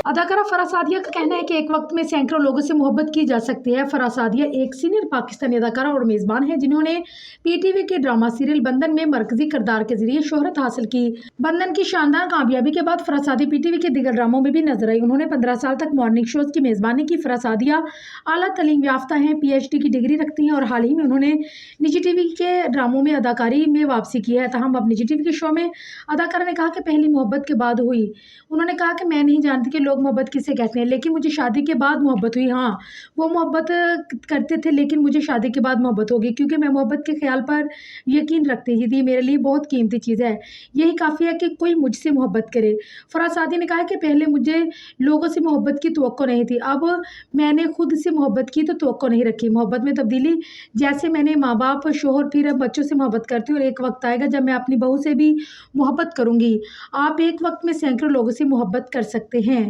अदाकारा फराह सादिया का कहना है कि एक वक्त में सैकड़ों लोगों से मोहब्बत की जा सकती है। फराह सादिया एक सीनियर पाकिस्तानी अदाकारा और मेज़बान है जिन्होंने पीटीवी के ड्रामा सीरियल बंधन में मरकजी किरदार के जरिए शोहरत हासिल की। बंधन की शानदार कामयाबी के बाद फराह सादिया पीटीवी के दीगर ड्रामों में भी नजर आई। उन्होंने 15 साल तक मॉर्निंग शोज की मेज़बानी की। फराह सादिया आला तलीम याफ्ता हैं, PhD की डिग्री रखती हैं और हाल ही में उन्होंने निजी टीवी के ड्रामों में अदाकारी में वापसी की है। तहम अब निजी टीवी के शो में अदाकारा ने कहा कि पहली मोहब्बत के बाद हुई। उन्होंने कहा कि मैं नहीं जानती कि लोग मोहब्बत किसे कहते हैं, लेकिन मुझे शादी के बाद मोहब्बत हुई। हाँ, वो मोहब्बत करते थे लेकिन मुझे शादी के बाद मोहब्बत होगी क्योंकि मैं मोहब्बत के ख्याल पर यकीन रखती थी। मेरे लिए बहुत कीमती चीज़ है, यही काफ़ी है कि कोई मुझसे मोहब्बत करे। फराह सादिया ने कहा कि पहले मुझे लोगों से मोहब्बत की तवक्को नहीं थी, अब मैंने खुद से मोहब्बत की तो तवक्को नहीं रखी। मोहब्बत में तब्दीली जैसे मैंने माँ बाप, शोहर, फिर बच्चों से मोहब्बत करती हूँ और एक वक्त आएगा जब मैं अपनी बहू से भी मोहब्बत करूँगी। आप एक वक्त में सैकड़ों लोगों से मोहब्बत कर सकते हैं।